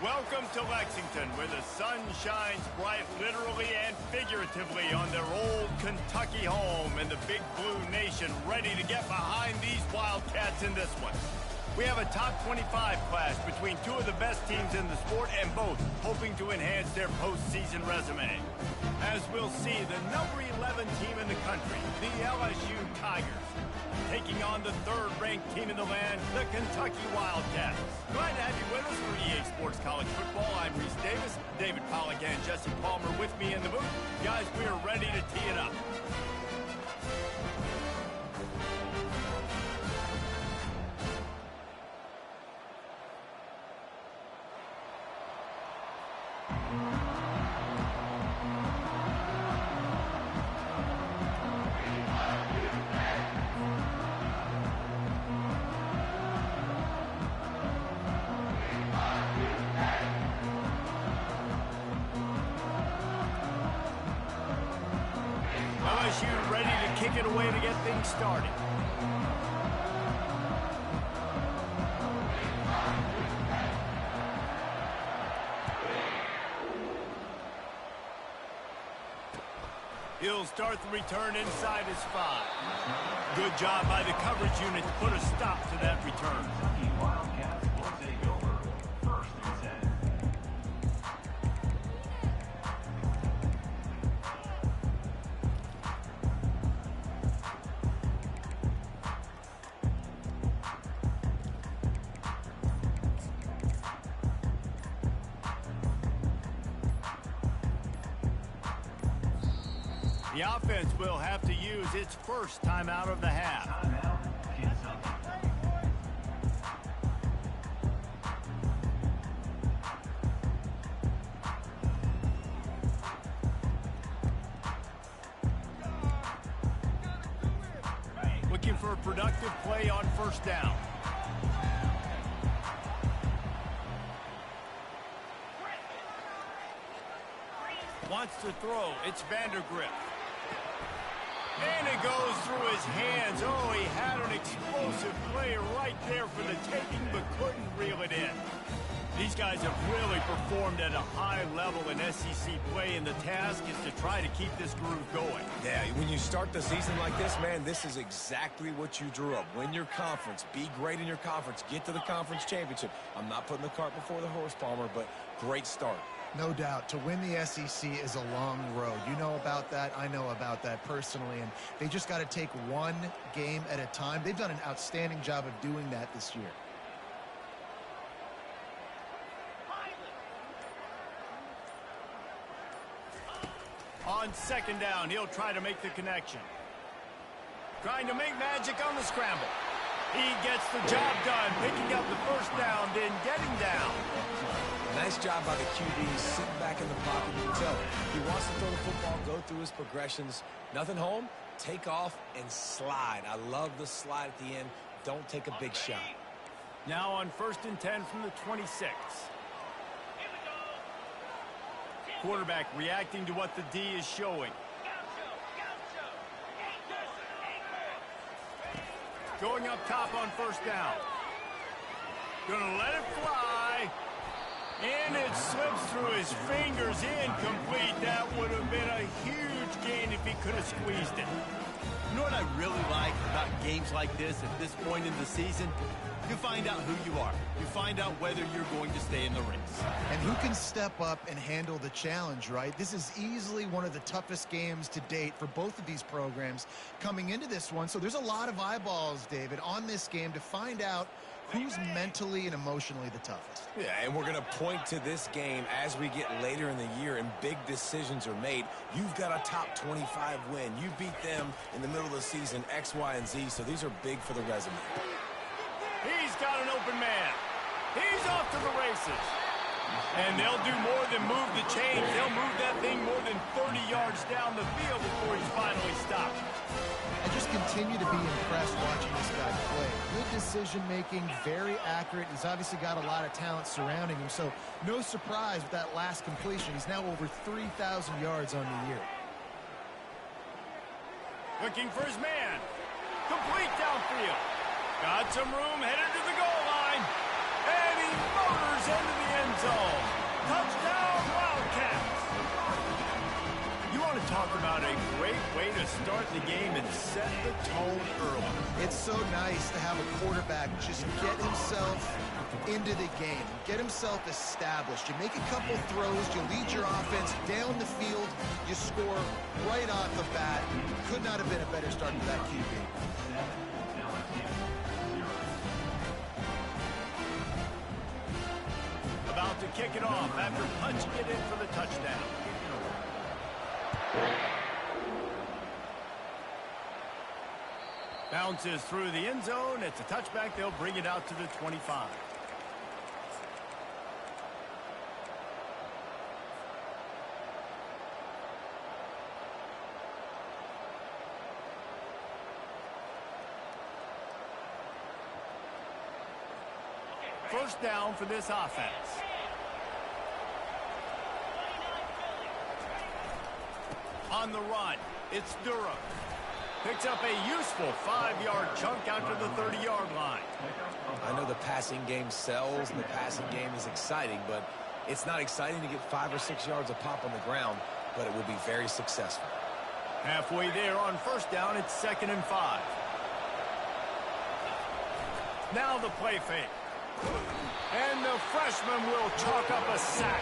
Welcome to Lexington, where the sun shines bright literally and figuratively on their old Kentucky home, and the Big Blue Nation ready to get behind these Wildcats in this one. We have a top 25 class between two of the best teams in the sport, and both hoping to enhance their postseason resume. As we'll see, the number 11 team in the country, the LSU Tigers, taking on the third-ranked team in the land, the Kentucky Wildcats. Glad to have you with us for EA Sports College Football. I'm Reese Davis, David Pollack and Jesse Palmer with me in the booth. Guys, we are ready to tee it up. LSU ready to kick it away to get things started. He'll start the return inside his 5. Good job by the coverage unit to put a stop to that return. Wildcats will take over 1st and 10. The offense will have to use its first timeout of the half. Timeout, Kentucky. Looking for a productive play on 1st down. Wants to throw. It's Vandergrift. And it goes through his hands. Oh, he had an explosive play right there for the taking, but couldn't reel it in. These guys have really performed at a high level in SEC play, and the task is to try to keep this groove going. Yeah, when you start the season like this, man, this is exactly what you drew up. Win your conference. Be great in your conference. Get to the conference championship. I'm not putting the cart before the horse, Palmer, but great start. No doubt. To win the SEC is a long road. You know about that. I know about that personally. And they just got to take one game at a time. They've done an outstanding job of doing that this year. On 2nd down, he'll try to make the connection. Trying to make magic on the scramble. He gets the job done, picking up the 1st down, then getting down. Nice job by the QB, sitting back in the pocket. You can tell he wants to throw the football, go through his progressions. Nothing home, take off and slide. I love the slide at the end. Don't take a big shot. Now on 1st and 10 from the 26. Quarterback reacting to what the D is showing. Going up top on 1st down. Gonna let it fly. And it slips through his fingers, incomplete. That would have been a huge gain if he could have squeezed it. You know what I really like about games like this at this point in the season? You find out who you are. You find out whether you're going to stay in the race. And who can step up and handle the challenge, right? This is easily one of the toughest games to date for both of these programs coming into this one. So there's a lot of eyeballs, David, on this game to find out who's mentally and emotionally the toughest. Yeah, and we're going to point to this game as we get later in the year and big decisions are made. You've got a top 25 win. You beat them in the middle of the season, X, Y, and Z, so these are big for the resume. He's got an open man. He's off to the races. And they'll do more than move the chains. They'll move that thing more than 30 yards down the field before he's finally stopped. I just continue to be impressed watching this guy play. Good decision-making, very accurate. He's obviously got a lot of talent surrounding him, so no surprise with that last completion. He's now over 3,000 yards on the year. Looking for his man. Complete downfield. Got some room, headed to the goal line. And he motors into the end zone. Touchdown, Wildcats! You want to talk about a great way to start the game and set the tone early. It's so nice to have a quarterback just get himself into the game, get himself established. You make a couple throws, you lead your offense down the field, you score right off the bat. Could not have been a better start to that QB. About to kick it off after punching it in for the touchdown. Bounces through the end zone. It's a touchback. They'll bring it out to the 25. First down for this offense. On the run, it's Durham. Picks up a useful 5-yard chunk out to the 30-yard line. I know the passing game sells and the passing game is exciting, but it's not exciting to get 5 or 6 yards a pop on the ground, but it will be very successful. Halfway there on first down, it's 2nd and 5. Now the play fake. And the freshman will chalk up a sack.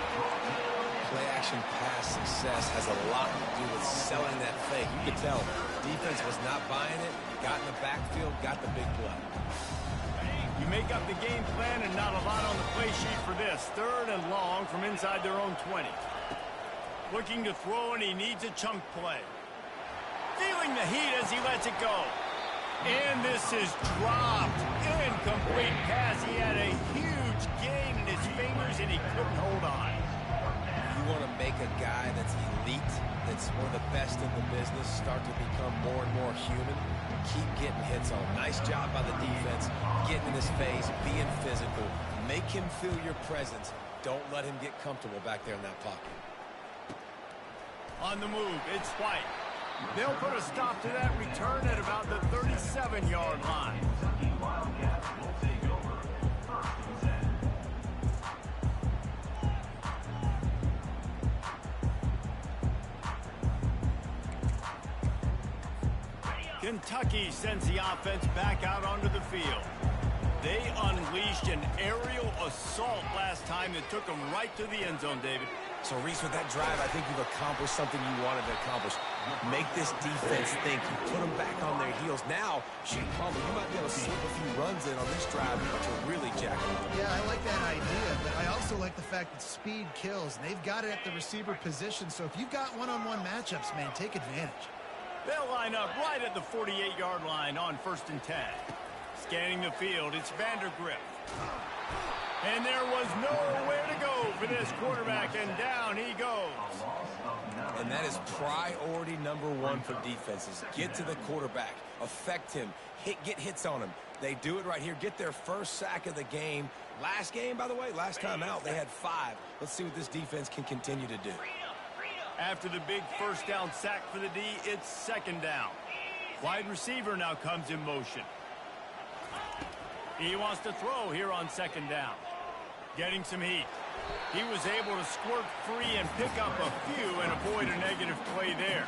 Play-action pass success has a lot to do with selling that fake. You could tell defense was not buying it, got in the backfield, got the big play. You make up the game plan and not a lot on the play sheet for this. 3rd and long from inside their own 20. Looking to throw, and he needs a chunk play. Feeling the heat as he lets it go. And this is dropped. Incomplete pass. He had a huge gain in his fingers, and he couldn't hold on. You want to make a guy that's elite, that's one of the best in the business, start to become more and more human. Keep getting hits on him. Nice job by the defense, getting in his face, being physical. Make him feel your presence. Don't let him get comfortable back there in that pocket. On the move, it's White. They'll put a stop to that return at about the 37-yard line. Kentucky sends the offense back out onto the field. They unleashed an aerial assault last time that took them right to the end zone, David. So, Reese, with that drive, I think you've accomplished something you wanted to accomplish. Make this defense think. You put them back on their heels. Now, shoot, Palmer, you might be able to slip a few runs in on this drive to really jack them up. Yeah, I like that idea, but I also like the fact that speed kills. And they've got it at the receiver position, so if you've got one-on-one matchups, man, take advantage. They'll line up right at the 48-yard line on 1st and 10. Scanning the field, it's Vandergrift. And there was nowhere to go for this quarterback, and down he goes. And that is priority number 1 for defenses. Get to the quarterback, affect him, get hits on him. They do it right here, get their first sack of the game. Last game, by the way, last time out, they had 5. Let's see what this defense can continue to do. After the big first down sack for the D, it's 2nd down. Wide receiver now comes in motion. He wants to throw here on 2nd down. Getting some heat. He was able to squirt free and pick up a few and avoid a negative play there.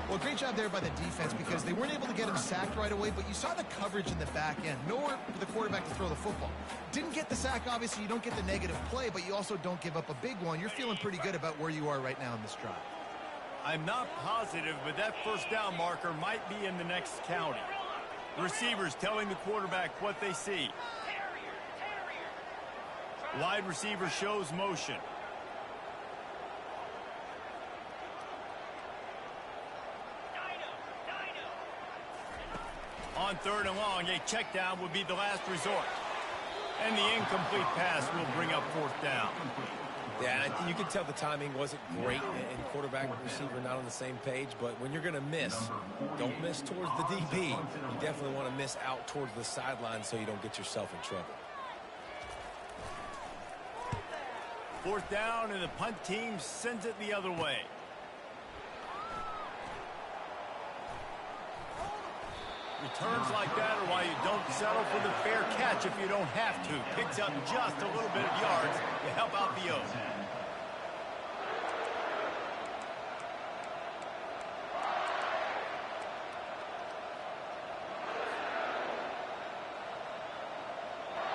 Well, great job there by the defense because they weren't able to get him sacked right away, but you saw the coverage in the back end. Nowhere for the quarterback to throw the football. Didn't get the sack, obviously. You don't get the negative play, but you also don't give up a big one. You're feeling pretty good about where you are right now in this drive. I'm not positive, but that first down marker might be in the next county. Receivers telling the quarterback what they see. Wide receiver shows motion. On 3rd and long, a check down would be the last resort. And the incomplete pass will bring up 4th down. Yeah, and you can tell the timing wasn't great and quarterback and receiver not on the same page, but when you're going to miss, don't miss towards the DB. You definitely want to miss out towards the sideline so you don't get yourself in trouble. 4th down, and the punt team sends it the other way. Returns like that are why you don't settle for the fair catch if you don't have to. Picks up just a little bit of yards to help out the O's.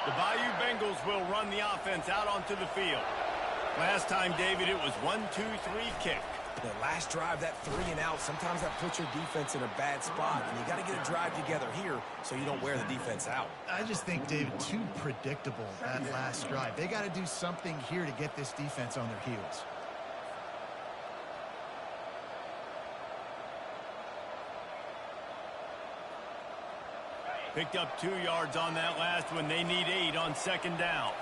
The Bayou Bengals will run the offense out onto the field. Last time, David, it was 1-2-3 kick. The last drive, that 3 and out, sometimes that puts your defense in a bad spot, and you got to get a drive together here so you don't wear the defense out. I just think, David, too predictable that last drive. They got to do something here to get this defense on their heels. Picked up 2 yards on that last one. They need 8 on second down.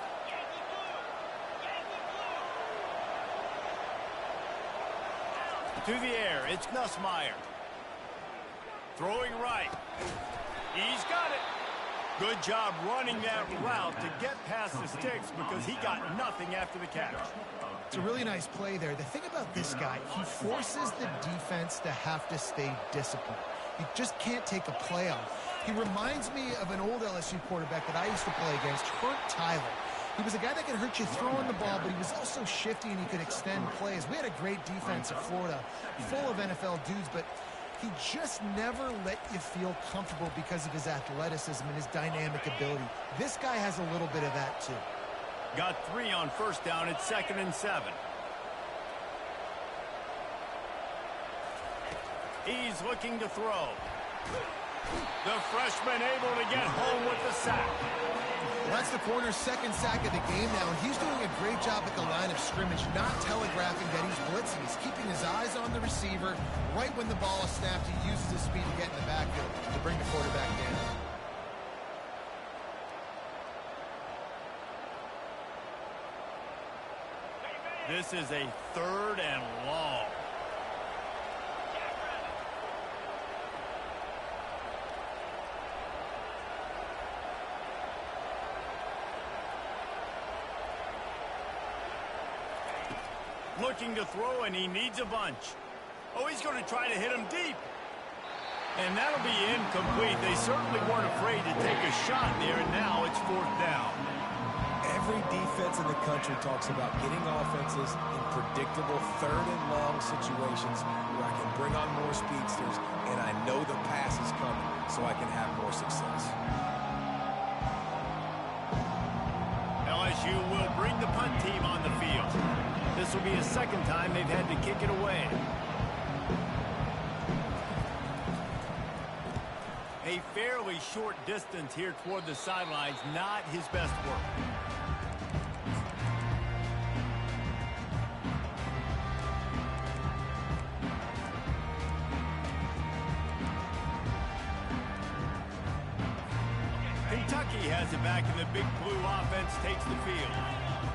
To the air, it's Nussmeier. Throwing right. He's got it. Good job running that route to get past the sticks because he got nothing after the catch. It's a really nice play there. The thing about this guy, he forces the defense to have to stay disciplined. He just can't take a play off. He reminds me of an old LSU quarterback that I used to play against, Herc Tyler. He was a guy that could hurt you throwing the ball, but he was also shifty and he could extend plays. We had a great defense at Florida, full of NFL dudes, but he just never let you feel comfortable because of his athleticism and his dynamic ability. This guy has a little bit of that too. Got 3 on first down. It's 2nd and 7. He's looking to throw. The freshman able to get home with the sack. Well, that's the corner's 2nd sack of the game now, and he's doing a great job at the line of scrimmage, not telegraphing that he's blitzing. He's keeping his eyes on the receiver. Right when the ball is snapped, he uses his speed to get in the backfield to bring the quarterback down. This is a 3rd and long. Looking to throw, and he needs a bunch. Oh, he's going to try to hit him deep. And that'll be incomplete. They certainly weren't afraid to take a shot there, and now it's 4th down. Every defense in the country talks about getting offenses in predictable 3rd and long situations where I can bring on more speedsters, and I know the pass is coming, so I can have more success. LSU will bring the punt team on the field. This will be a 2nd time they've had to kick it away. A fairly short distance here toward the sidelines, not his best work. Kentucky has it back, and the Big Blue offense takes the field.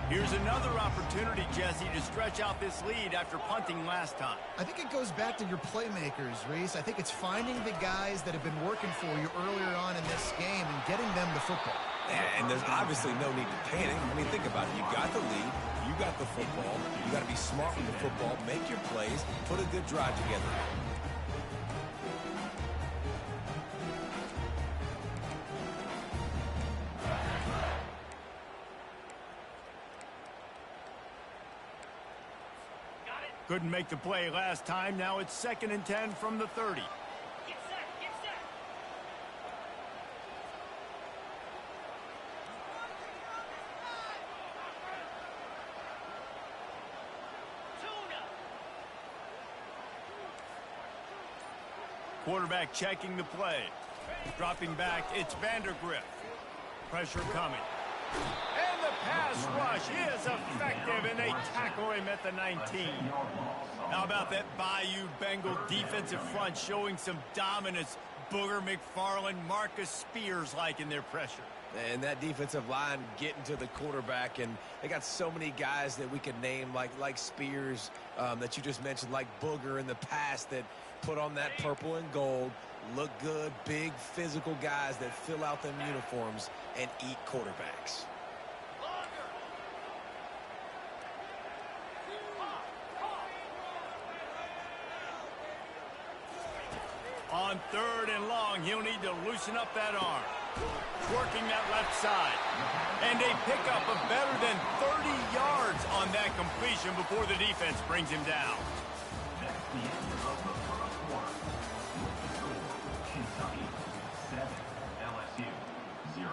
Here's another opportunity, Jesse, to stretch out this lead after punting last time. I think it goes back to your playmakers, Reese. I think it's finding the guys that have been working for you earlier on in this game and getting them the football. Yeah, and there's obviously no need to panic. I mean, think about it. You got the lead. You got the football. You got to be smart with the football. Make your plays. Put a good drive together. Couldn't make the play last time. Now it's 2nd and 10 from the 30. Get set, get set. Quarterback checking the play. Dropping back, it's Vandergrift. Pressure coming. And the pass rush is effective, and they tackle him at the 19. How about that Bayou Bengal defensive front showing some dominance? Booger McFarland, Marcus Spears-like in their pressure. And that defensive line getting to the quarterback, and they got so many guys that we could name like Spears that you just mentioned, like Booger in the past, that put on that purple and gold, look good, big physical guys that fill out them uniforms and eat quarterbacks. On 3rd and long, he'll need to loosen up that arm. Working that left side. And a pickup of better than 30 yards on that completion before the defense brings him down. That's the end of the first quarter. With the score, Kentucky 7, LSU 0.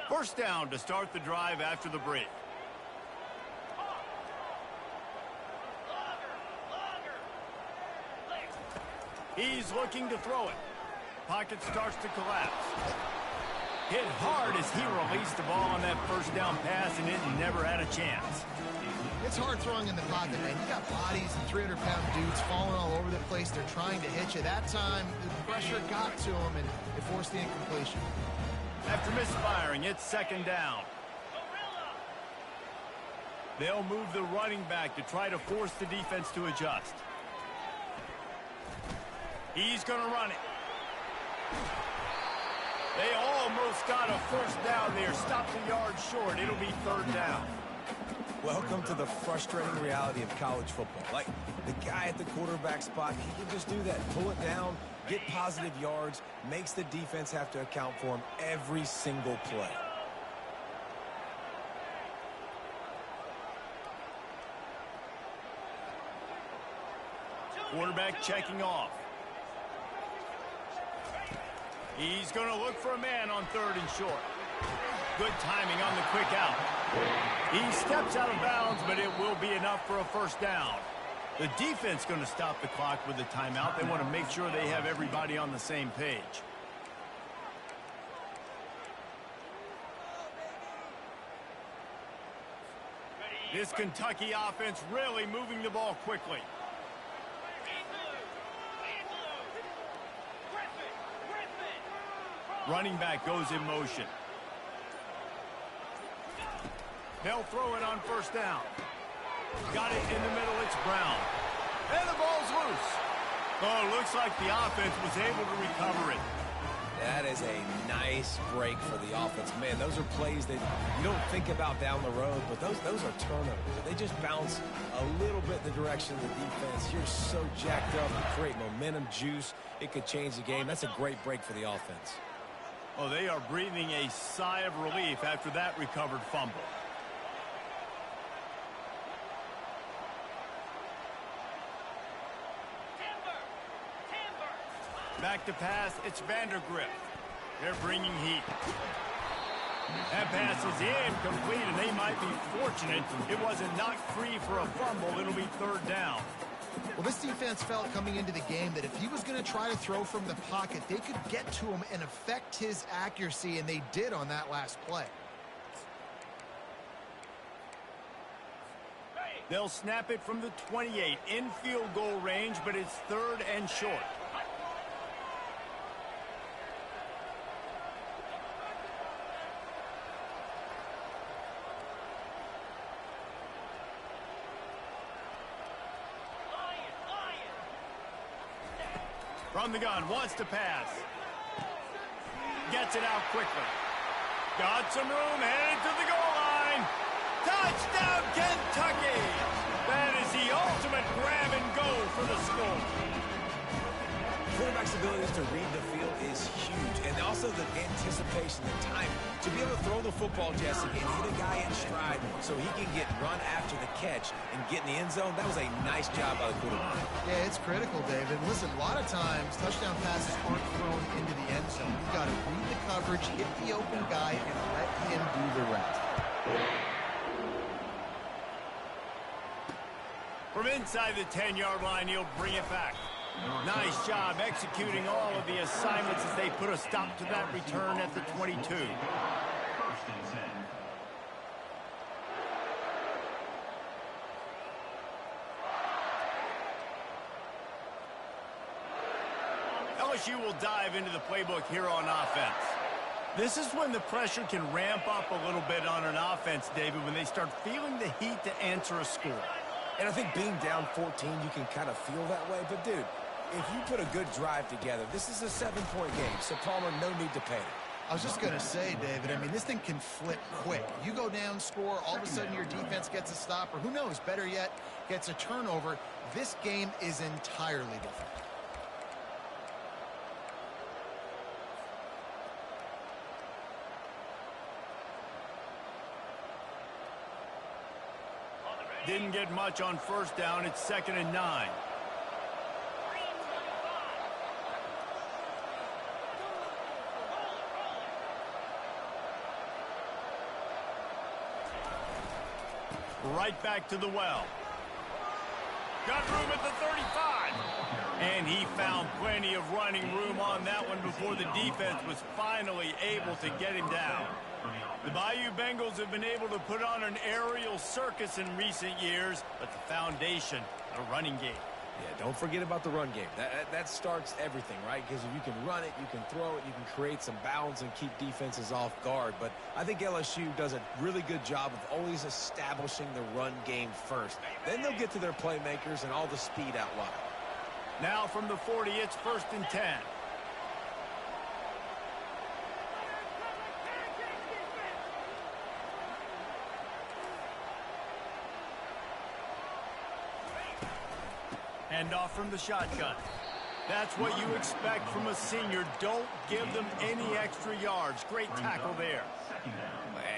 First down to start the drive after the break. He's looking to throw it. Pocket starts to collapse. Hit hard as he released the ball on that first down pass, and it never had a chance. It's hard throwing in the pocket, man. You got bodies and 300-pound dudes falling all over the place. They're trying to hit you. That time, the pressure got to him, and it forced the incompletion. After misfiring, it's second down. They'll move the running back to try to force the defense to adjust. He's going to run it. They almost got a first down there. Stopped a yard short. It'll be 3rd down. Welcome to the frustrating reality of college football. Like, the guy at the quarterback spot, he can just do that. Pull it down, get positive yards, makes the defense have to account for him every single play. Quarterback checking off. He's going to look for a man on 3rd and short. Good timing on the quick out. He steps out of bounds, but it will be enough for a first down. The defense going to stop the clock with a timeout. They want to make sure they have everybody on the same page. This Kentucky offense really moving the ball quickly. Running back goes in motion. They'll throw it on first down. Got it in the middle. It's Brown. And the ball's loose. Oh, it looks like the offense was able to recover it. That is a nice break for the offense. Man, those are plays that you don't think about down the road, but those are turnovers. They just bounce a little bit the direction of the defense. You're so jacked up. You create momentum, juice. It could change the game. That's a great break for the offense. Oh, they are breathing a sigh of relief after that recovered fumble. Back to pass, it's Vandergrift. They're bringing heat. That pass is incomplete, and they might be fortunate it wasn't knocked free for a fumble. It'll be 3rd down. Well, this defense felt coming into the game that if he was going to try to throw from the pocket, they could get to him and affect his accuracy, and they did on that last play. They'll snap it from the 28 in field goal range, but it's 3rd and short. From the gun, wants to pass. Gets it out quickly. Got some room, headed to the goal line. Touchdown, Kentucky! That is the ultimate grab and go for the score. Quarterback's abilities to read the field is huge, and also the anticipation, the time to be able to throw the football, Jesse, and hit a guy in stride so he can get run after the catch and get in the end zone. That was a nice job by the quarterback. Yeah, it's critical, David. Listen, a lot of times touchdown passes aren't thrown into the end zone. You've got to read the coverage, hit the open guy, and let him do the rest. From inside the 10-yard line, he'll bring it back. Nice job executing all of the assignments as they put a stop to that return at the 22. 1st and 10. LSU will dive into the playbook here on offense. This is when the pressure can ramp up a little bit on an offense, David, when they start feeling the heat to answer a score. And I think being down 14, you can kind of feel that way. But, dude, if you put a good drive together, this is a 7-point game. So, Palmer, no need to panic. I was just going to say, David, I mean, this thing can flip quick. You go down, score, all of a sudden your defense gets a stop, or who knows, better yet, gets a turnover. This game is entirely different. Didn't get much on first down. It's 2nd and 9. Right back to the well. Got room at the 35. And he found plenty of running room on that one before the defense was finally able to get him down. The Bayou Bengals have been able to put on an aerial circus in recent years, but the foundation, the running game. Yeah, don't forget about the run game. That starts everything, right? Because if you can run it, you can throw it, you can create some bounds and keep defenses off guard. But I think LSU does a really good job of always establishing the run game first. Then they'll get to their playmakers and all the speed out wide. Now from the 40, it's 1st and 10. Hand off from the shotgun. That's what you expect from a senior. Don't give them any extra yards. Great tackle there.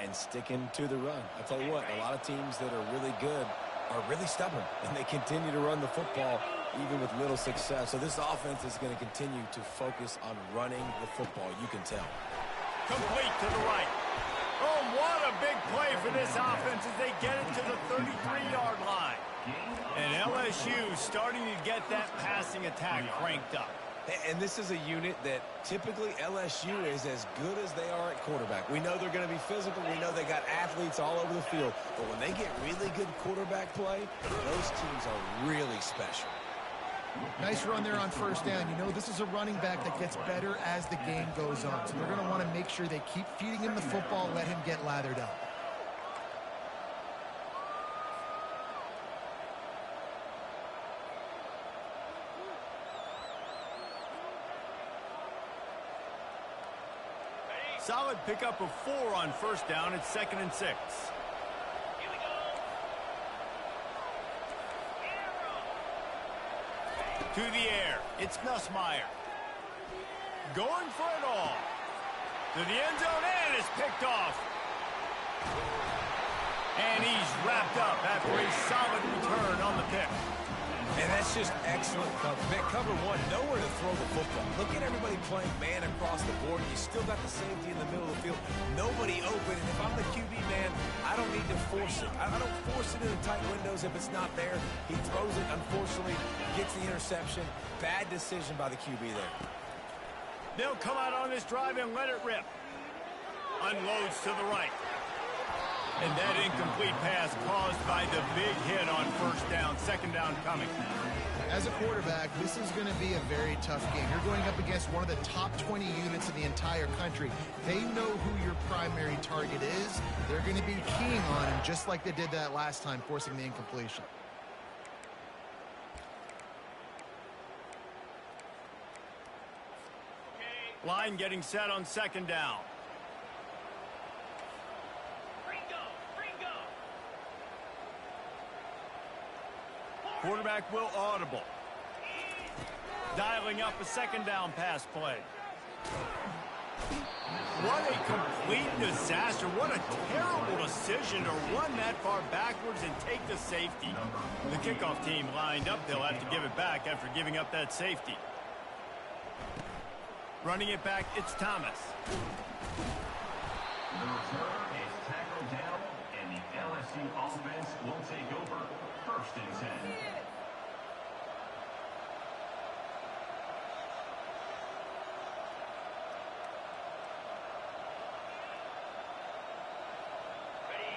And sticking to the run. I'll tell you what, a lot of teams that are really good are really stubborn, and they continue to run the football even with little success. So this offense is going to continue to focus on running the football, you can tell. Complete to the right. Oh, what a big play for this offense as they get it to the 33-yard line. And LSU starting to get that passing attack cranked up. And this is a unit that typically LSU is as good as they are at quarterback. We know they're going to be physical. We know they got athletes all over the field. But when they get really good quarterback play, those teams are really special. Nice run there on first down. You know, this is a running back that gets better as the game goes on. So they're going to want to make sure they keep feeding him the football, let him get lathered up. Solid pickup of 4 on first down. It's 2nd and 6. To the air. It's Nussmeier. Going for it all. To the end zone and is picked off. And he's wrapped up after a solid return on the pick. And that's just excellent cover. Man, cover one, nowhere to throw the football. Look at everybody playing man across the board. You still got the safety in the middle of the field. Nobody open. And if I'm the QB man, I don't need to force it. I don't force it into tight windows if it's not there. He throws it, unfortunately, gets the interception. Bad decision by the QB there. They'll come out on this drive and let it rip. Unloads to the right. And that incomplete pass caused by the big hit on first down. 2nd down coming. As a quarterback, this is going to be a very tough game. You're going up against one of the top 20 units in the entire country. They know who your primary target is. They're going to be keying on him just like they did that last time, forcing the incompletion. Line getting set on 2nd down. Quarterback will audible. Dialing up a 2nd down pass play. What a complete disaster. What a terrible decision to run that far backwards and take the safety. The kickoff team lined up. They'll have to give it back after giving up that safety. Running it back, it's Thomas. The return is tackled down, and the LSU offense will take over. 1st and 10.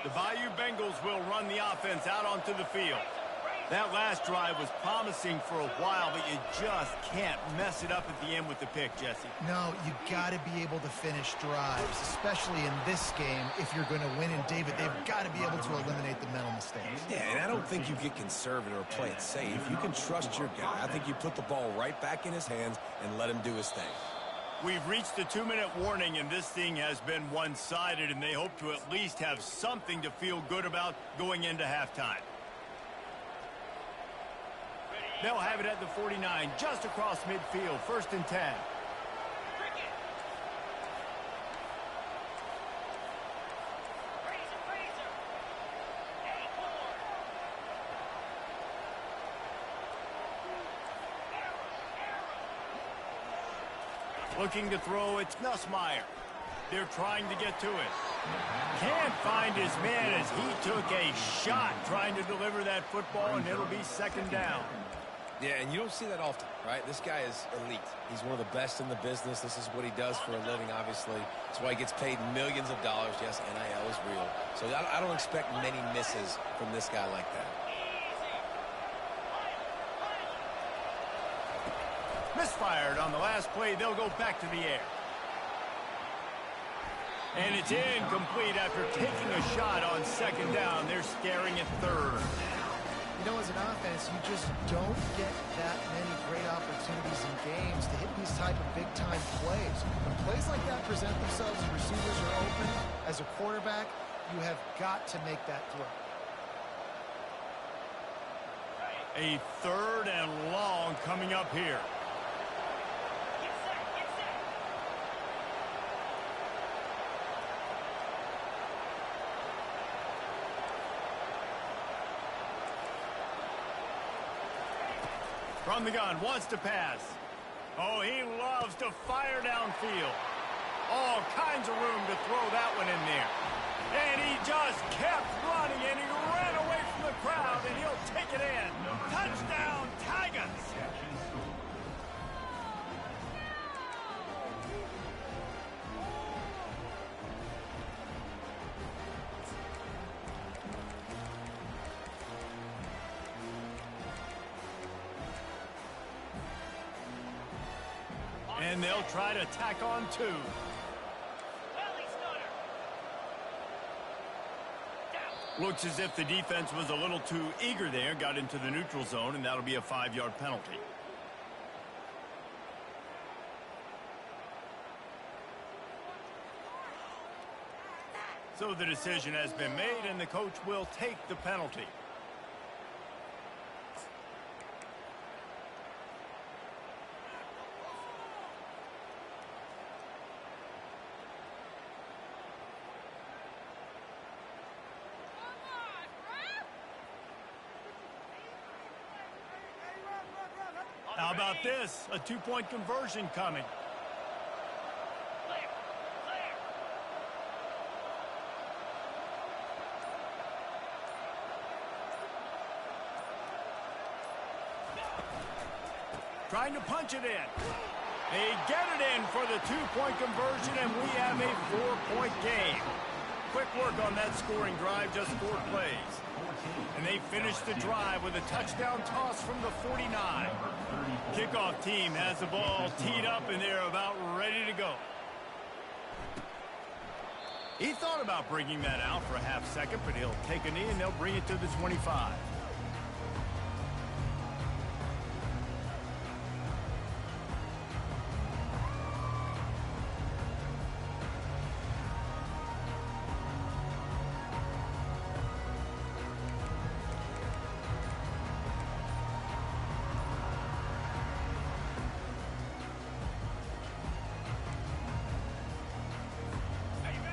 The Bayou Bengals will run the offense out onto the field. That last drive was promising for a while, but you just can't mess it up at the end with the pick, Jesse. No, you got to be able to finish drives, especially in this game if you're going to win. And, David, they've got to be able to eliminate the mental mistakes. Yeah, and I don't think you get conservative or play it safe. You can trust your guy. I think you put the ball right back in his hands and let him do his thing. We've reached the 2-minute warning, and this thing has been one-sided, and they hope to at least have something to feel good about going into halftime. They'll have it at the 49, just across midfield, 1st and 10. Looking to throw, it's Nussmeier. They're trying to get to it. Can't find his man as he took a shot trying to deliver that football, and it'll be 2nd down. Yeah, and you don't see that often, right? This guy is elite. He's one of the best in the business. This is what he does for a living, obviously. That's why he gets paid millions of dollars. Yes, NIL is real. So I don't expect many misses from this guy like that. Misfired on the last play. They'll go back to the air. And it's incomplete after taking a shot on 2nd down. They're staring at 3rd. You know, as an offense, you just don't get that many great opportunities in games to hit these type of big-time plays. When plays like that present themselves and receivers are open, as a quarterback, you have got to make that throw. A 3rd and long coming up here. From the gun, wants to pass. Oh, he loves to fire downfield. All kinds of room to throw that one in there. And he just kept running, and he ran away from the crowd, and he'll take it in. Touchdown, Tigers! And they'll try to tack on 2. Looks as if the defense was a little too eager there, got into the neutral zone, and that'll be a 5-yard penalty. So the decision has been made, and the coach will take the penalty. How about this? A 2-point conversion coming. Trying to punch it in. They get it in for the 2-point conversion, and we have a 4-point game. Quick work on that scoring drive, just 4 plays. And they finish the drive with a touchdown toss from the 49. Kickoff team has the ball teed up, and they're about ready to go. He thought about bringing that out for a half second, but he'll take a knee, and they'll bring it to the 25.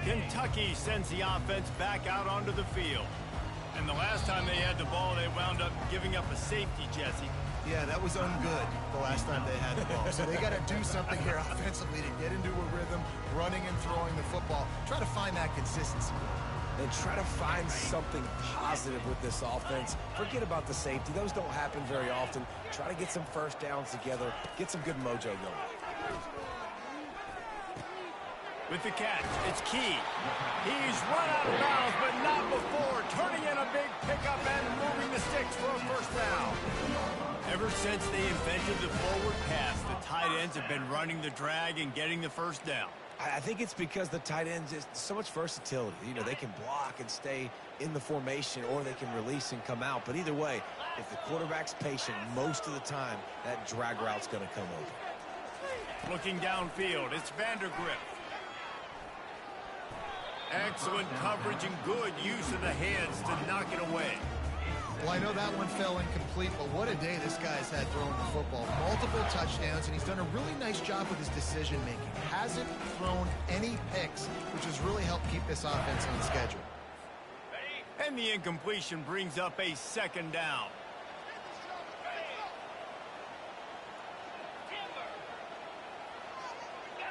Kentucky sends the offense back out onto the field. And the last time they had the ball, they wound up giving up a safety, Jesse. Yeah, that was ungood the last time they had the ball. So they got to do something here offensively to get into a rhythm, running and throwing the football. Try to find that consistency. And try to find something positive with this offense. Forget about the safety. Those don't happen very often. Try to get some first downs together. Get some good mojo going. With the catch, it's Key. He's run out of bounds, but not before. Turning in a big pickup and moving the sticks for a 1st down. Ever since they invented the forward pass, the tight ends have been running the drag and getting the 1st down. I think it's because the tight ends is so much versatility. You know, they can block and stay in the formation, or they can release and come out. But either way, if the quarterback's patient most of the time, that drag route's going to come over. Looking downfield, it's Vandergrift. Excellent coverage and good use of the hands to knock it away. Well, I know that one fell incomplete, but what a day this guy's had throwing the football. Multiple touchdowns, and he's done a really nice job with his decision-making. Hasn't thrown any picks, which has really helped keep this offense on schedule. And the incompletion brings up a second down.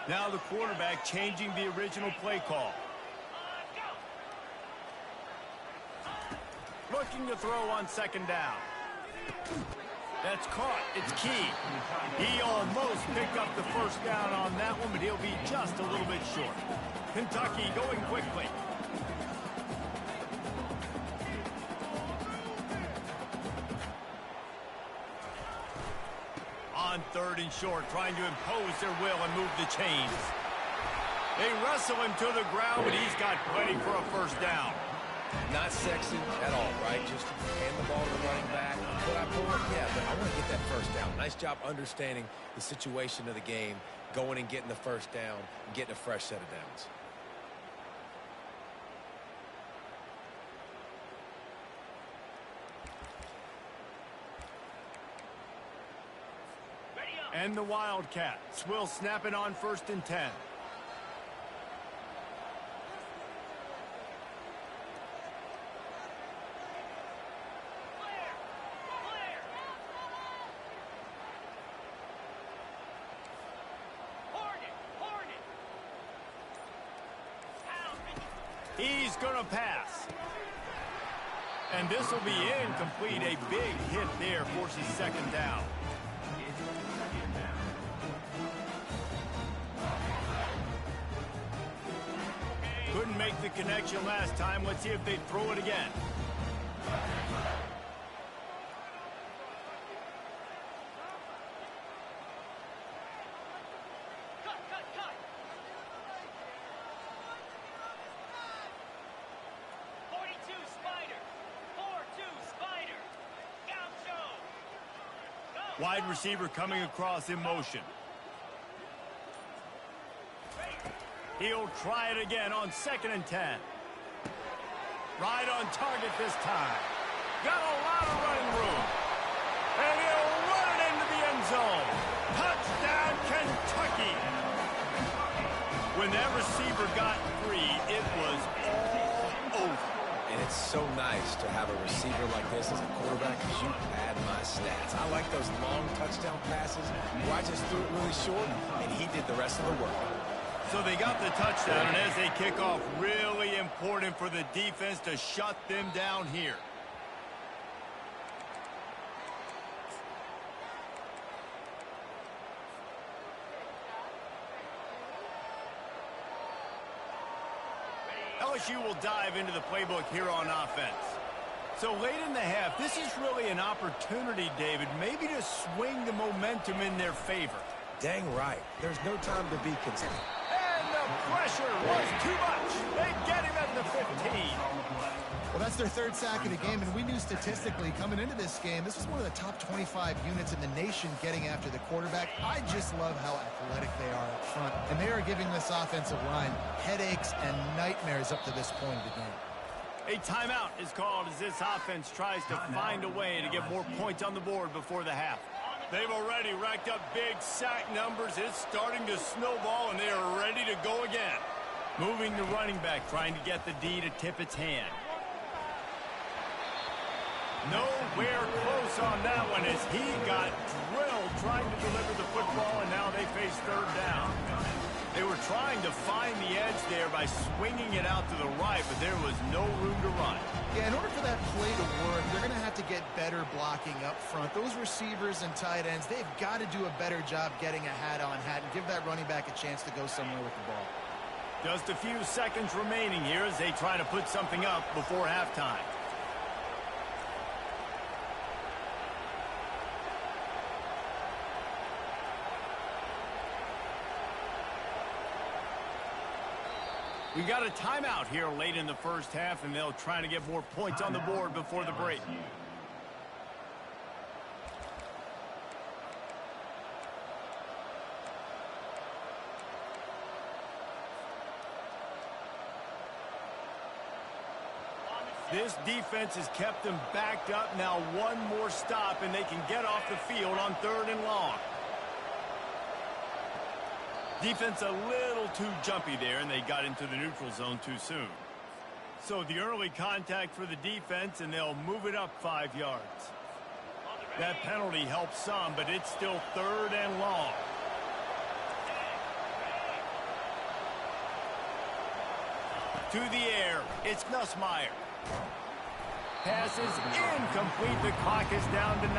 Now the quarterback changing the original play call. Looking to throw on second down. That's caught. It's key. He almost picked up the first down on that one, but he'll be just a little bit short. Kentucky going quickly. On third and short, trying to impose their will and move the chains. They wrestle him to the ground, but he's got plenty for a first down. Not sexy at all, right? Just hand the ball to the running back. Could I pull it? Yeah, but I want to get that first down. Nice job understanding the situation of the game, going and getting the first down, and getting a fresh set of downs. And the Wildcats will snap it on 1st and 10. He's going to pass. And this will be incomplete. A big hit there forces second down. Couldn't make the connection last time. Let's see if they throw it again. Wide receiver coming across in motion. He'll try it again on 2nd and 10. Right on target this time. Got a lot of running room. And he'll run it into the end zone. Touchdown, Kentucky. When that receiver got free, it was all over. And it's so nice to have a receiver like this as a quarterback because you pad my stats. I like those long touchdown passes where I just threw it really short, and he did the rest of the work. So they got the touchdown, and as they kick off, really important for the defense to shut them down here. LSU will dive into the playbook here on offense. So late in the half, this is really an opportunity, David, maybe to swing the momentum in their favor. Dang right. There's no time to be concerned. And the pressure was too much. They get him at the 15. Well, that's their third sack of the game, and we knew statistically coming into this game, this was one of the top 25 units in the nation getting after the quarterback. I just love how athletic they are up front, and they are giving this offensive line headaches and nightmares up to this point of the game. A timeout is called as this offense tries to find a way to get more points on the board before the half. They've already racked up big sack numbers. It's starting to snowball, and they are ready to go again. Moving the running back, trying to get the D to tip its hand. Nowhere close on that one as he got drilled trying to deliver the football, and now they face third down. They were trying to find the edge there by swinging it out to the right, but there was no room to run. Yeah, in order for that play to work, they're going to have to get better blocking up front. Those receivers and tight ends, they've got to do a better job getting a hat-on-hat and give that running back a chance to go somewhere with the ball. Just a few seconds remaining here as they try to put something up before halftime. We got a timeout here late in the first half, and they'll try to get more points on the board before the break. This defense has kept them backed up. Now one more stop, and they can get off the field on 3rd and long. Defense a little too jumpy there, and they got into the neutral zone too soon. So the early contact for the defense, and they'll move it up 5 yards. That penalty helps some, but it's still 3rd and long. To the air, it's Nussmeier. Pass is incomplete. The clock is down to 9.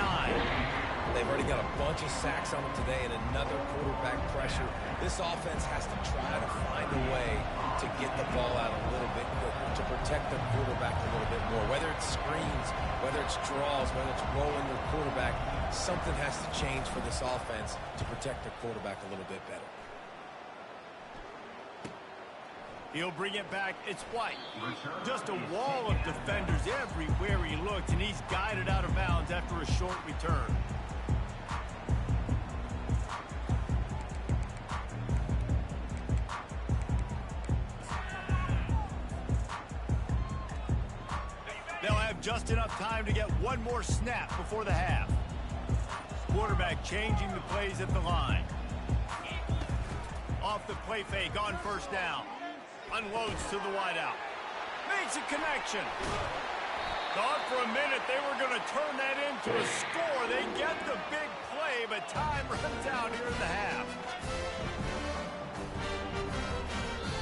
They've already got a bunch of sacks on them today and another quarterback pressure. This offense has to try to find a way to get the ball out a little bit quicker, to protect their quarterback a little bit more. Whether it's screens, whether it's draws, whether it's rolling their quarterback, something has to change for this offense to protect their quarterback a little bit better. He'll bring it back. It's White. Just a wall of defenders everywhere he looks, and he's guided out of bounds after a short return. They'll have just enough time to get one more snap before the half. Quarterback changing the plays at the line. Off the play fake on 1st down. Unloads to the wideout. Makes a connection. Thought for a minute they were going to turn that into a score. They get the big play, but time runs out here in the half.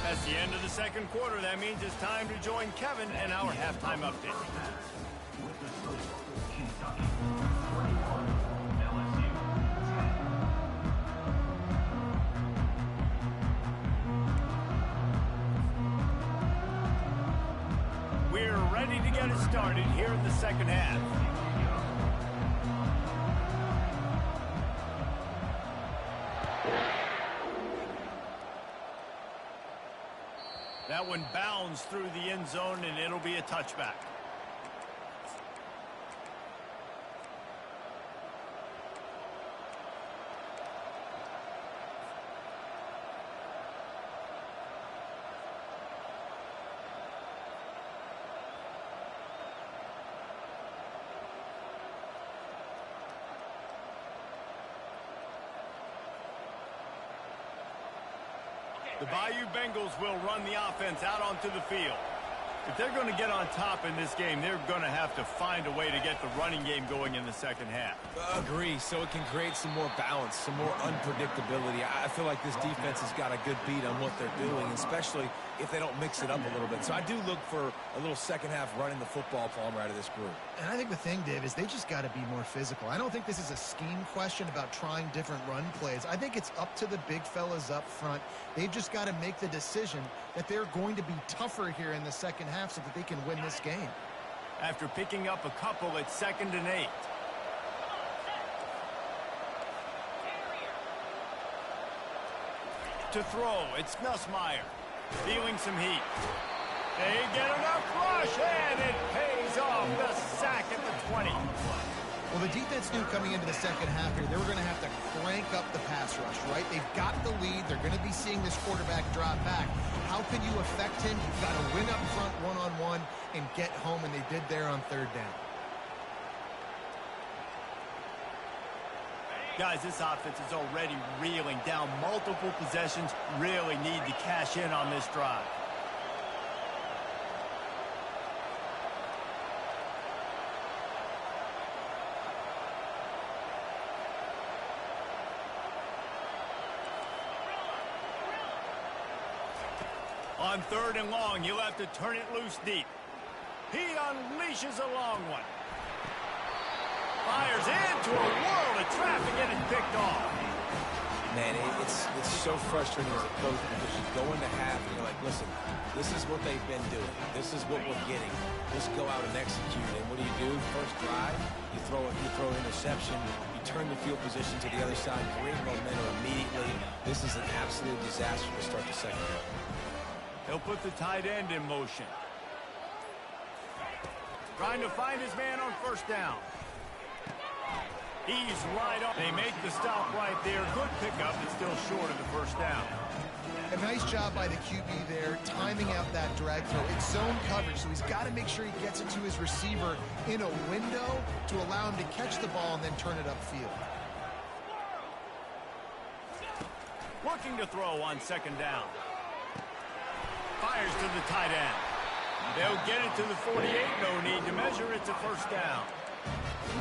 That's the end of the 2nd quarter. That means it's time to join Kevin and our halftime update. With the score, Kentucky 41, LSU 10. We're ready to get it started here in the 2nd half. That one bounds through the end zone, and it'll be a touchback. The Bayou Bengals will run the offense out onto the field. If they're going to get on top in this game, they're going to have to find a way to get the running game going in the 2nd half. Agree, so it can create some more balance, some more unpredictability. I feel like this defense has got a good beat on what they're doing, especially if they don't mix it up a little bit. So I do look for a little 2nd half running the football, Palmer, out of this group. And I think the thing, Dave, is they just got to be more physical. I don't think this is a scheme question about trying different run plays. I think it's up to the big fellas up front. They've just got to make the decision that they're going to be tougher here in the 2nd half so that they can win this game. After picking up a couple, it's 2nd and 8. To throw, it's Nussmeier. Feeling some heat. They get enough rush, and it pays off. The sack at the 20. Well, the defense knew coming into the 2nd half here, they were going to have to crank up the pass rush, right? They've got the lead. They're going to be seeing this quarterback drop back. How can you affect him? You've got to win up front one-on-one and get home, and they did there on 3rd down. Guys, this offense is already reeling down multiple possessions. Really need to cash in on this drive. On 3rd and long, he'll have to turn it loose deep. He unleashes a long one. Fires into a world of traffic, and it's picked off. Man, it's so frustrating as a coach because you go into half and you're like, listen, this is what they've been doing. This is what we're getting. Let's go out and execute. And what do? First drive, you throw an interception, you turn the field position to the other side, create momentum immediately. This is an absolute disaster to start the 2nd half. He'll put the tight end in motion. Trying to find his man on 1st down. He's right on. They make the stop right there. Good pickup, but still short of the 1st down. And Nice job by the QB there, timing out that drag throw. It's zone coverage, so he's got to make sure he gets it to his receiver in a window to allow him to catch the ball and then turn it upfield. Working to throw on second down. Fires to the tight end. They'll get it to the 48. No need to measure. It's a first down.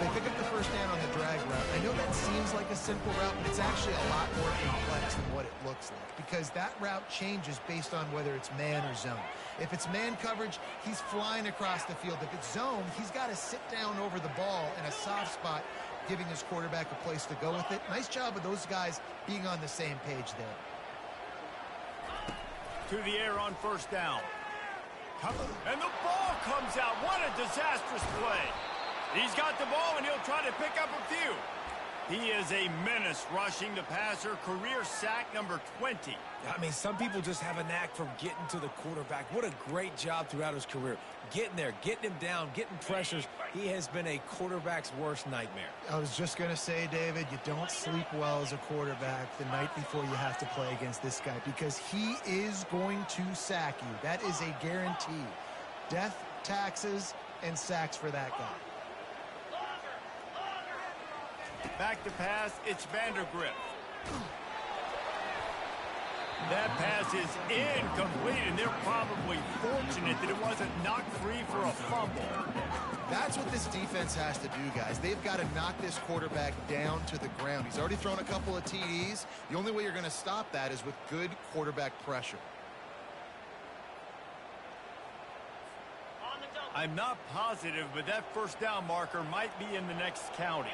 They pick up the first down on the drag route. I know that seems like a simple route, but it's actually a lot more complex than what it looks like, because that route changes based on whether it's man or zone. If it's man coverage, he's flying across the field. If it's zone, he's got to sit down over the ball in a soft spot, giving his quarterback a place to go with it. Nice job of those guys being on the same page there. To the air on first down. And the ball comes out. What a disastrous play. He's got the ball, and he'll try to pick up a few. He is a menace rushing the passer. Career sack number 20. I mean, some people just have a knack for getting to the quarterback. What a great job throughout his career. Getting there, getting him down, getting pressures. He has been a quarterback's worst nightmare. I was just going to say, David, you don't sleep well as a quarterback the night before you have to play against this guy, because he is going to sack you. That is a guarantee. Death, taxes, and sacks for that guy. Back to pass, it's Vandergrift. That pass is incomplete, and they're probably fortunate that it wasn't knocked free for a fumble. That's what this defense has to do, guys. They've got to knock this quarterback down to the ground. He's already thrown a couple of TDs. The only way you're going to stop that is with good quarterback pressure. I'm not positive, but that first down marker might be in the next county.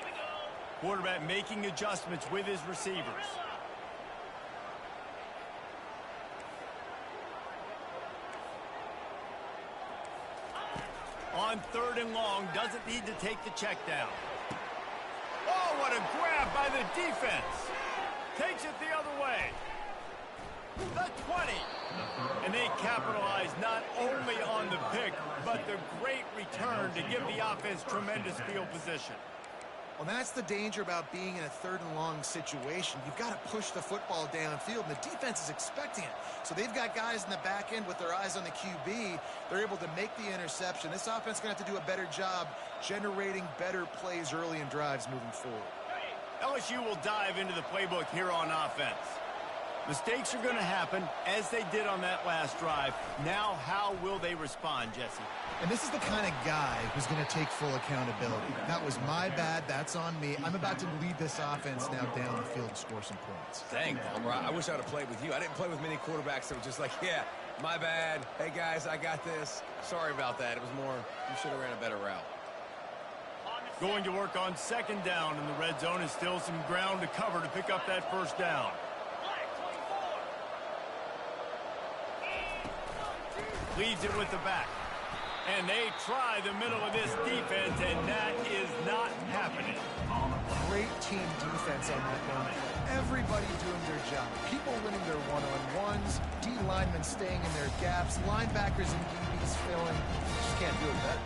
Quarterback making adjustments with his receivers. On third and long, doesn't need to take the check down. Oh, what a grab by the defense. Takes it the other way. The 20. And they capitalize not only on the pick, but the great return to give the offense tremendous field position. Well, that's the danger about being in a third and long situation. You've got to push the football downfield, and the defense is expecting it. So they've got guys in the back end with their eyes on the QB. They're able to make the interception. This offense is going to have to do a better job generating better plays early in drives moving forward. LSU will dive into the playbook here on offense. Mistakes are going to happen, as they did on that last drive. Now, how will they respond, Jesse? And this is the kind of guy who's going to take full accountability. That was my bad. That's on me. I'm about to lead this offense now down the field and score some points. Dang, Palmer, I wish I would have played with you. I didn't play with many quarterbacks that were just like, yeah, my bad. Hey, guys, I got this. Sorry about that. It was more, you should have ran a better route. Going to work on second down, and the red zone is still some ground to cover to pick up that first down. Leads it with the back. And they try the middle of this defense, and that is not happening. Great team defense on that one. Everybody doing their job. People winning their one-on-ones, D linemen staying in their gaps, linebackers and DBs filling. Just can't do it better.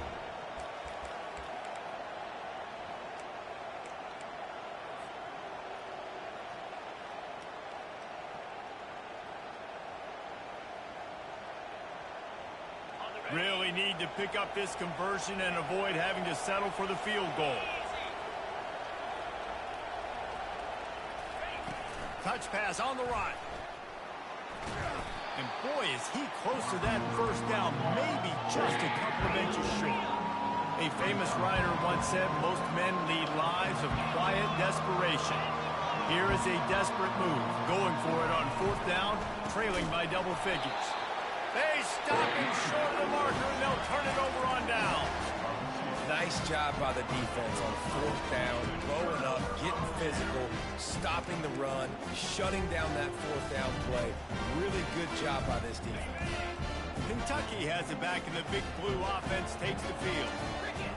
Really need to pick up this conversion and avoid having to settle for the field goal. Touch pass on the right. And boy, is he close to that first down, maybe just a couple of inches short. A famous writer once said, most men lead lives of quiet desperation. Here is a desperate move, going for it on fourth down, trailing by double figures. They stop him short of the marker, and they'll turn it over on down. Nice job by the defense on fourth down, blowing up, getting physical, stopping the run, shutting down that fourth down play. Really good job by this defense. Kentucky has it back, and the Big Blue offense takes the field.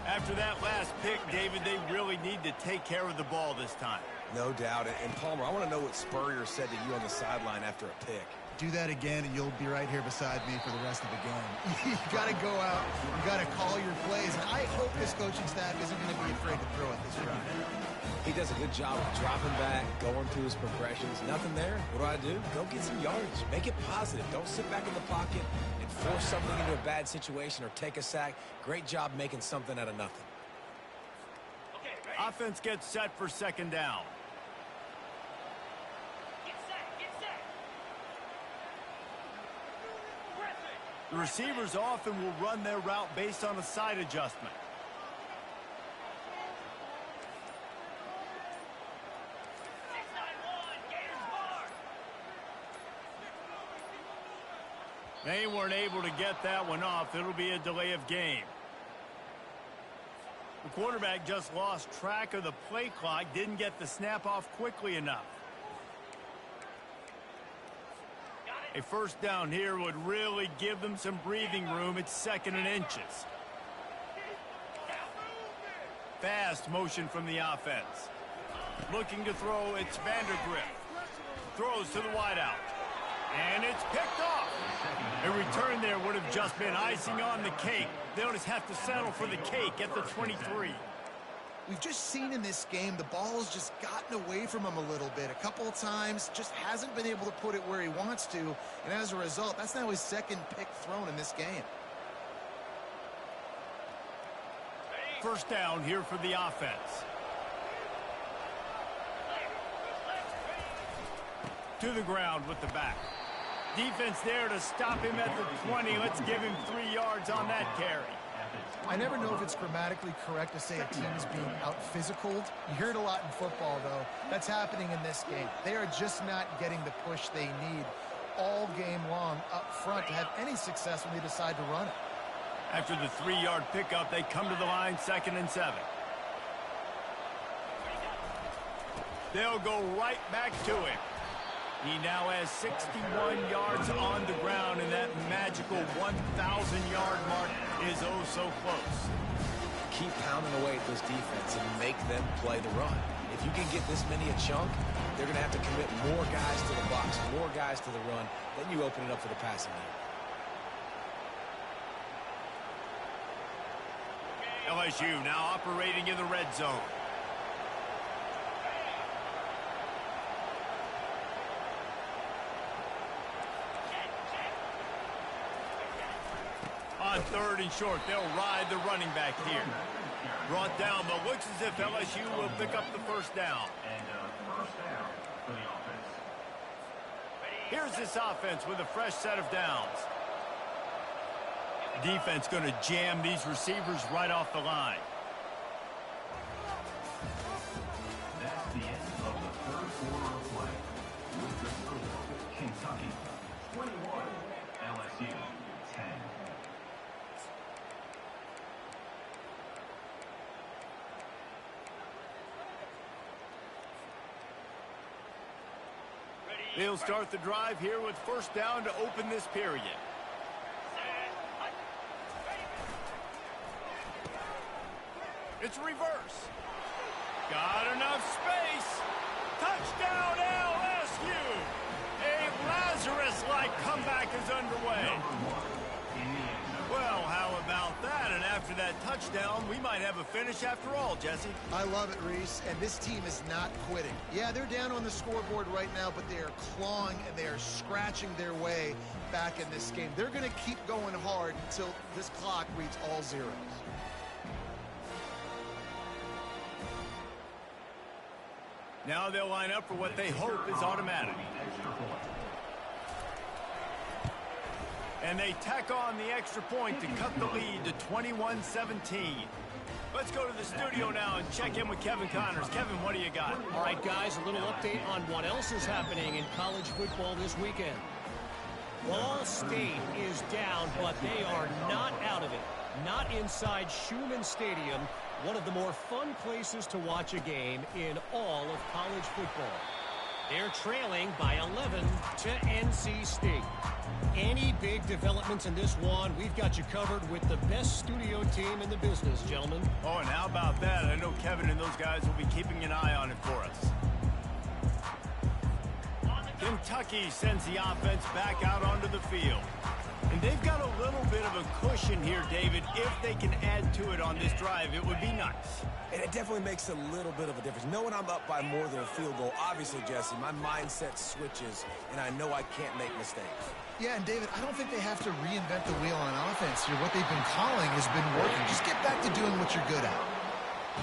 After that last pick, David, they really need to take care of the ball this time. No doubt. And Palmer, I want to know what Spurrier said to you on the sideline after a pick. Do that again, and you'll be right here beside me for the rest of the game. You got to go out. You got to call your plays. And I hope this coaching staff isn't going to be afraid to throw it this round. He does a good job of dropping back, going through his progressions. Nothing there. What do? Go get some yardage. Make it positive. Don't sit back in the pocket and force something into a bad situation or take a sack. Great job making something out of nothing. Offense gets set for second down. The receivers often will run their route based on a side adjustment. They weren't able to get that one off. It'll be a delay of game. The quarterback just lost track of the play clock, didn't get the snap off quickly enough. A first down here would really give them some breathing room. It's 2nd and inches. Fast motion from the offense. Looking to throw, it's Vandergrift. Throws to the wideout. And it's picked off. A return there would have just been icing on the cake. They'll just have to settle for the cake at the 23. We've just seen in this game the ball has just gotten away from him a little bit. A couple of times, just hasn't been able to put it where he wants to. And as a result, that's now his 2nd pick thrown in this game. First down here for the offense. To the ground with the back. Defense there to stop him at the 20. Let's give him 3 yards on that carry. I never know if it's grammatically correct to say a team is being out-physicaled. You hear it a lot in football, though. That's happening in this game. They are just not getting the push they need all game long up front to have any success when they decide to run it. After the 3-yard pickup, they come to the line 2nd and 7. They'll go right back to him. He now has 61 yards on the ground, and that magical 1,000-yard mark is oh so close. Keep pounding away at this defense and make them play the run. If you can get this many a chunk, they're going to have to commit more guys to the box, more guys to the run. Then you open it up for the passing game. LSU now operating in the red zone. On 3rd and short, they'll ride the running back here. Brought down, but looks as if LSU will pick up the first down. First down for the offense. Here's this offense with a fresh set of downs. Defense going to jam these receivers right off the line. That's the end of the 3rd quarter of play. With the score, Kentucky 21, LSU 10. They'll start the drive here with first down to open this period. It's reverse. Got enough space. Touchdown LSU. A Lazarus-like comeback is underway. Well, how about that? And after that touchdown, we might have a finish after all, Jesse. I love it, Reese, and this team is not quitting. Yeah, they're down on the scoreboard right now, but they are clawing and they are scratching their way back in this game. They're going to keep going hard until this clock reads all zeros. Now they'll line up for what they hope is automatic. And they tack on the extra point to cut the lead to 21-17. Let's go to the studio now and check in with Kevin Connors. Kevin, what do you got? All right, guys, a little update on what else is happening in college football this weekend. Ball State is down, but they are not out of it. Not inside Schumann Stadium, one of the more fun places to watch a game in all of college football. They're trailing by 11 to NC State. Any big developments in this one, we've got you covered with the best studio team in the business, gentlemen. Oh, and how about that? I know Kevin and those guys will be keeping an eye on it for us. Kentucky sends the offense back out onto the field. And they've got a little bit of a cushion here, David. If they can add to it on this drive, it would be nice. And it definitely makes a little bit of a difference. Knowing I'm up by more than a field goal, obviously, Jesse, my mindset switches, and I know I can't make mistakes. Yeah, and David, I don't think they have to reinvent the wheel on offense here. What they've been calling has been working. Just get back to doing what you're good at.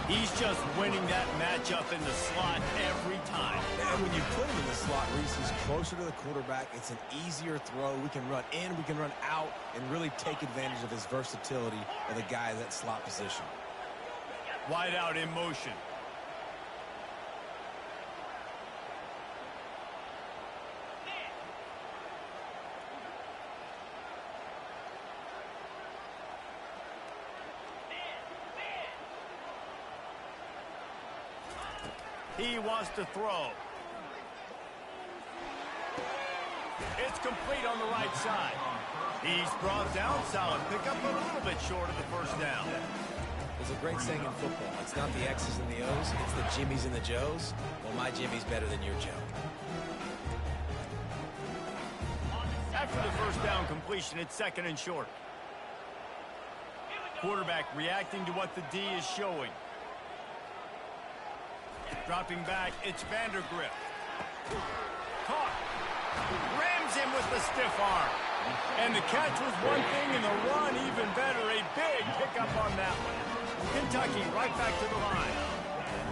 He's just winning that matchup in the slot every time. And when you put him in the slot, Reese, he's closer to the quarterback. It's an easier throw. We can run in, we can run out, and really take advantage of his versatility of the guy in that slot position. Wide out in motion. He wants to throw. It's complete on the right side. He's brought down solid. Pick up a little bit short of the first down. There's a great saying in football. It's not the X's and the O's, it's the Jimmies and the Joes. Well, my Jimmy's better than your Joe. After the first down completion, it's second and short. Quarterback reacting to what the D is showing. Dropping back, it's Vandergrift. Caught. Rams him with the stiff arm. And the catch was one thing, and the run even better. A big pickup on that one. Kentucky right back to the line.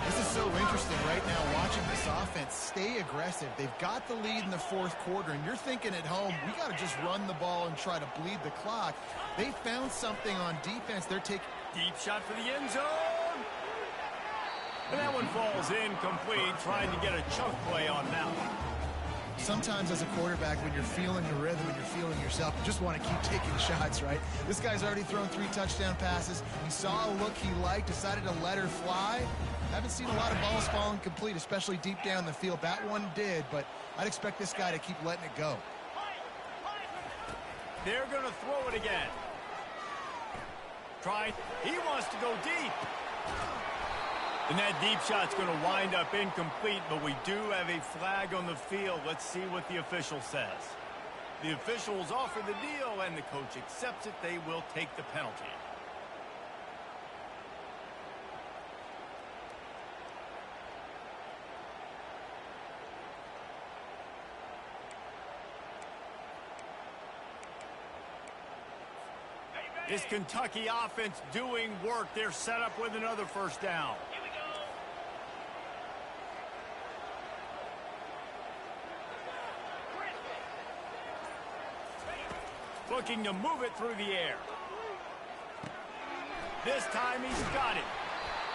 This is so interesting right now watching this offense stay aggressive. They've got the lead in the fourth quarter, and you're thinking at home, we got to just run the ball and try to bleed the clock. They found something on defense. They're taking... Deep shot for the end zone. And that one falls incomplete, trying to get a chunk play on that one. Sometimes as a quarterback, when you're feeling the rhythm and you're feeling yourself, you just want to keep taking shots, right? This guy's already thrown 3 touchdown passes. He saw a look he liked, decided to let her fly. Haven't seen a lot of balls falling complete, especially deep down the field. That one did, but I'd expect this guy to keep letting it go. They're going to throw it again. He wants to go deep. And that deep shot's going to wind up incomplete, but we do have a flag on the field. Let's see what the official says. The officials offer the deal, and the coach accepts it. They will take the penalty. This Kentucky offense doing work. They're set up with another first down. Looking to move it through the air. This time he's got it.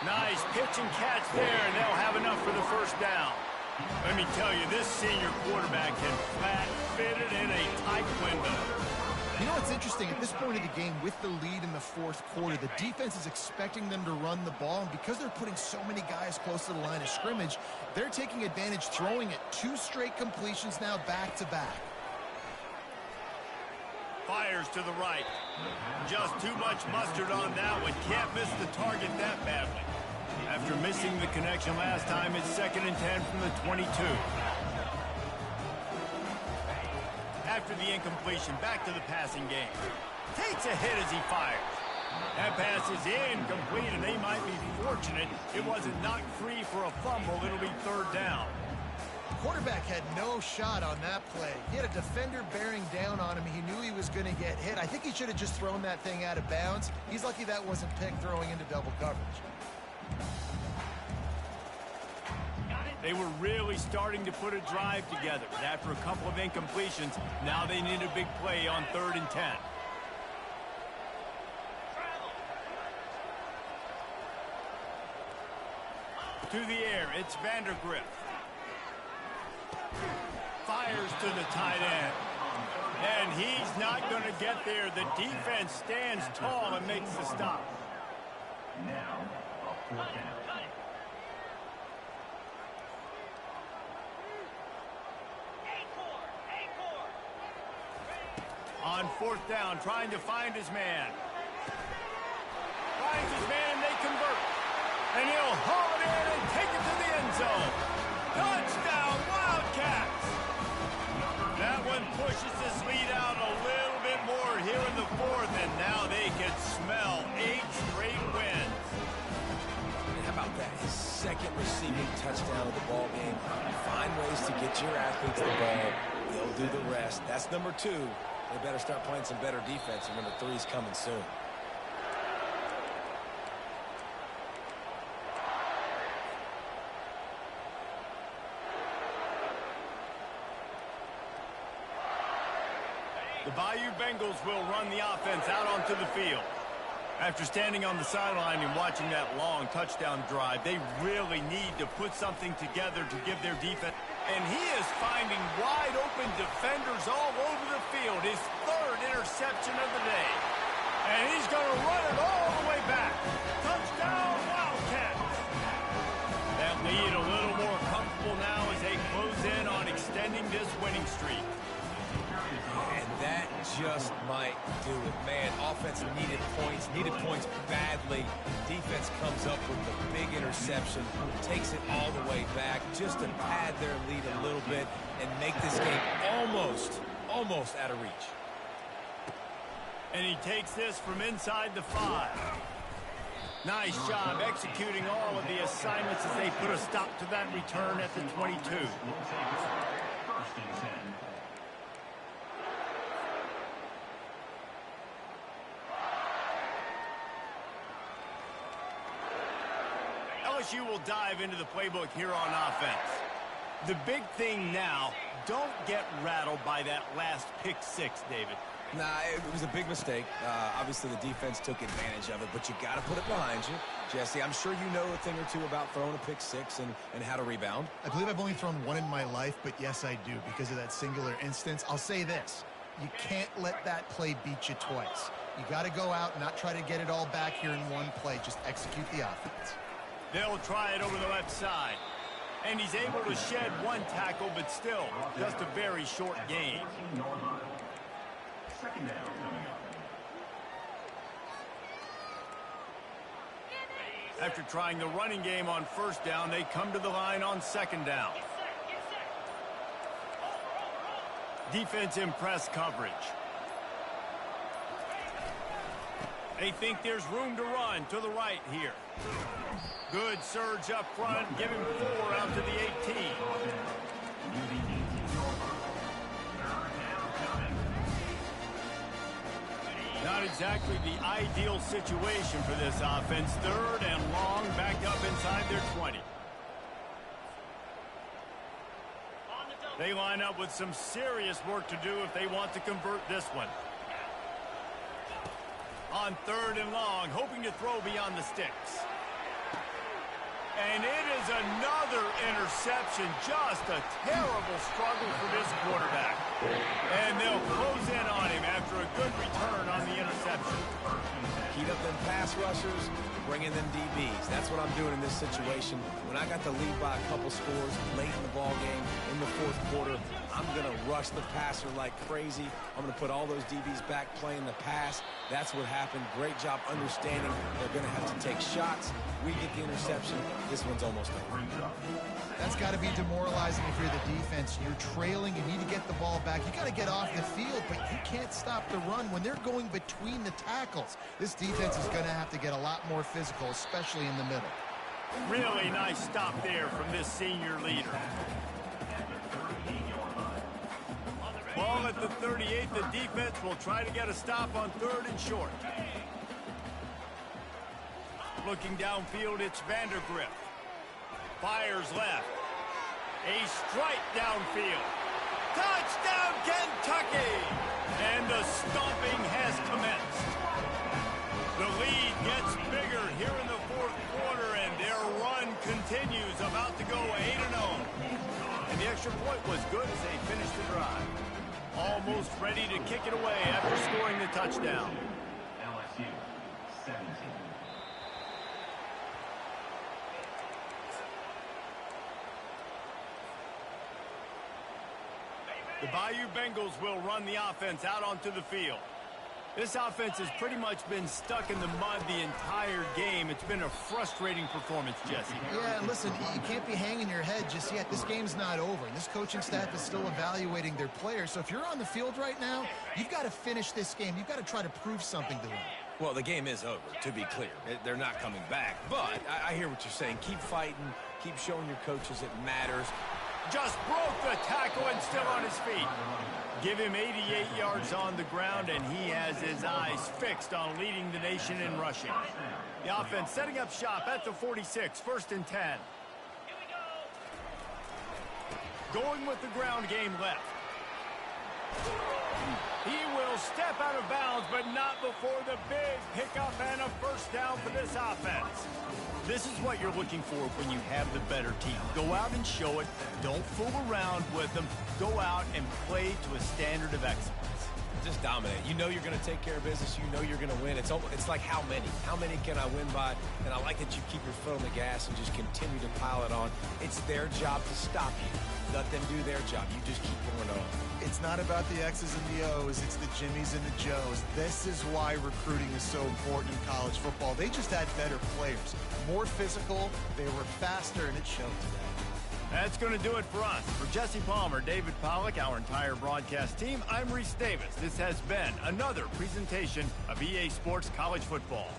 Nice pitch and catch there, and they'll have enough for the first down. Let me tell you, this senior quarterback can flat fit it in a tight window. You know what's interesting? At this point of the game, with the lead in the fourth quarter, the defense is expecting them to run the ball, and because they're putting so many guys close to the line of scrimmage, they're taking advantage, throwing it 2 straight completions now back-to-back. Fires to the right. Just too much mustard on that one. Can't miss the target that badly. After missing the connection last time, it's 2nd and 10 from the 22. After the incompletion, back to the passing game. Takes a hit as he fires. That pass is incomplete, and they might be fortunate it wasn't knocked free for a fumble. It'll be 3rd down. Quarterback had no shot on that play. He had a defender bearing down on him. He knew he was going to get hit. I think he should have just thrown that thing out of bounds. He's lucky that wasn't picked throwing into double coverage. They were really starting to put a drive together. But after a couple of incompletions, now they need a big play on 3rd and 10. To the air, it's Vandergrift. Fires to the tight end. And he's not going to get there. The defense stands tall and makes the stop. Now, a 4th down. On 4th down, trying to find his man. Finds his man, and they convert. And he'll haul it in and take it to the end zone. Touchdown, Wildcats! pushes this lead out a little bit more here in the fourth, and now they can smell 8 straight wins. And how about that? His second receiving touchdown of the ball game. Find ways to get your athletes the ball. They'll do the rest. That's number 2. They better start playing some better defense, and number 3 is coming soon. The Bayou Bengals will run the offense out onto the field. After standing on the sideline and watching that long touchdown drive, they really need to put something together to give their defense. And he is finding wide open defenders all over the field. His 3rd interception of the day. And he's going to run it all the way back. Touchdown, Wildcats. That lead a little more comfortable now as they close in on extending this winning streak. And that just might do it. Man, offense needed points badly. Defense comes up with the big interception, takes it all the way back just to pad their lead a little bit and make this game almost out of reach. And he takes this from inside the 5. Nice job executing all of the assignments as they put a stop to that return at the 22. First and 10. LSU will dive into the playbook here on offense. The big thing now, don't get rattled by that last pick 6, David. Nah, it was a big mistake. Obviously, the defense took advantage of it, but you got to put it behind you. Jesse, I'm sure you know a thing or two about throwing a pick 6 and how to rebound. I believe I've only thrown one in my life, but yes, I do because of that singular instance. I'll say this. You can't let that play beat you twice. You got to go out and not try to get it all back here in one play. Just execute the offense. They'll try it over the left side. And he's able to shed 1 tackle, but still, just a very short gain. Second down coming up. After trying the running game on 1st down, they come to the line on 2nd down. Defense in press coverage. They think there's room to run to the right here. Good surge up front, give him 4 out to the 18. Not exactly the ideal situation for this offense. 3rd and long, back up inside their 20. They line up with some serious work to do if they want to convert this one. On 3rd and long, hoping to throw beyond the sticks. And it is another interception. Just a terrible struggle for this quarterback. And they'll close in on him after a good return on the interception. Heat up them pass rushers, bring in them DBs. That's what I'm doing in this situation. When I got the lead by a couple scores late in the ball game, in the 4th quarter, I'm going to rush the passer like crazy. I'm going to put all those DBs back playing the pass. That's what happened. Great job understanding they're going to have to take shots. We get the interception. This one's almost over. That's got to be demoralizing if you're the defense. You're trailing. You need to get the ball back. You got to get off the field, but you can't stop the run when they're going between the tackles. This defense is going to have to get a lot more physical, especially in the middle. Really nice stop there from this senior leader. Ball at the 38. The defense will try to get a stop on 3rd and short. Looking downfield, it's Vandergrift. Fires left. A strike downfield. Touchdown, Kentucky! And the stomping has commenced. The lead gets bigger here in the 4th quarter, and their run continues, about to go 8-0. And the extra point was good as they finished the drive. Almost ready to kick it away after scoring the touchdown. LSU 17. The Bayou Bengals will run the offense out onto the field. This offense has pretty much been stuck in the mud the entire game. It's been a frustrating performance, Jesse. Yeah, listen, you can't be hanging your head just yet. This game's not over, and this coaching staff is still evaluating their players. So if you're on the field right now, you've got to finish this game. You've got to try to prove something to them. Well, the game is over, to be clear. They're not coming back. But I hear what you're saying. Keep fighting. Keep showing your coaches it matters. Just broke the tackle and still on his feet. Give him 88 yards on the ground, and he has his eyes fixed on leading the nation in rushing. The offense setting up shop at the 46, 1st and 10. Going with the ground game left. He will step out of bounds, but not before the big pickup and a first down for this offense. This is what you're looking for when you have the better team. Go out and show it. Don't fool around with them. Go out and play to a standard of excellence. Just dominate. You know you're going to take care of business. You know you're going to win. It's like how many? How many can I win by? And I like that you keep your foot on the gas and just continue to pile it on. It's their job to stop you. Let them do their job. You just keep going on. It's not about the X's and the O's. It's the Jimmies and the Joes. This is why recruiting is so important in college football. They just had better players. More physical. They were faster, and it showed today. That's going to do it for us. For Jesse Palmer, David Pollack, our entire broadcast team, I'm Reese Davis. This has been another presentation of EA Sports College Football.